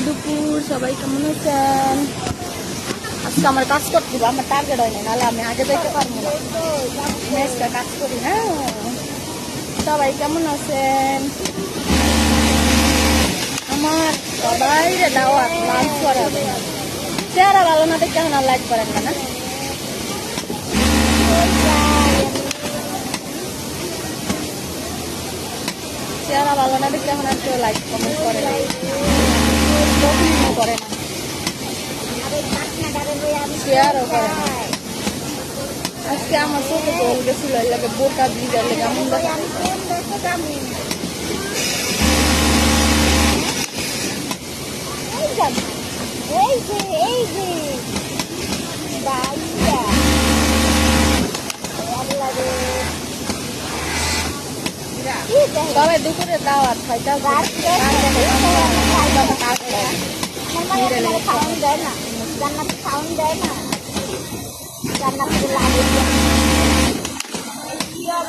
দুপুর সবাই কেমন আছেন? আজকে আমার কাজ করতে দিব, আমার টার্গেট হয় না, নাহলে আমি আগে যাইতে পারবো না। আমি আজকে কাজ করি। হ্যাঁ, সবাই কেমন আছেন? আমার সবাই দাওয়াত লাঞ্চ করাবে। চেহারা ভালো না দেখে এখন আর লাইক করেন না। চেহারা ভালো না দেখে এখন আর কেউ লাইক কমেন্ট করে না, করে না, শেয়ারও করে না। আজকে আমার চোখে জল গেছিল, এই লাগে বোটা ভিজার লেগে এমন সবাই দুপুরে দাওয়াত খাইতে খাওয়ান দেয় না, জান্নাত খাওয়ান দেয় না, জান্নাত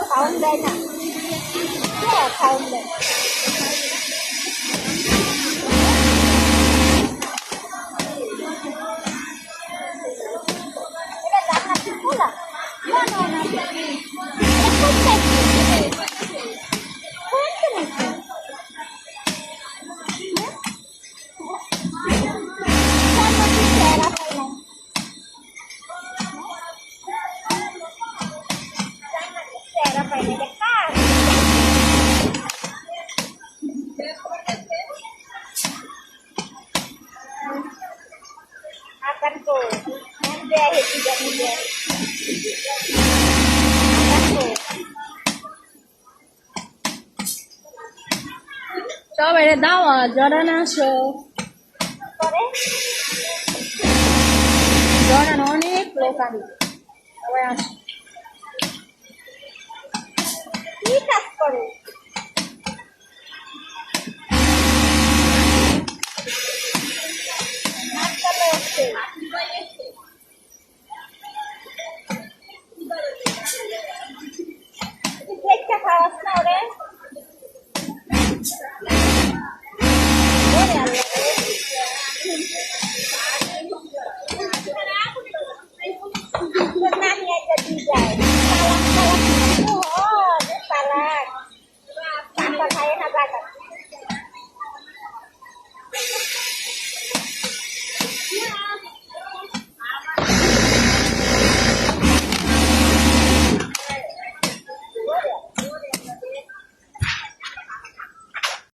খাওয়ান দেয় না, খাওয়ান দেয়। এটা জান্নাত খোলা না না না akan ko nanti tidak mudah akan ko সবাই দাওয়াত জড়ান আসো। জড়ান অনেক লোক আমি, সবাই আসো। কি কাজ করে খাওয়াস না ওরে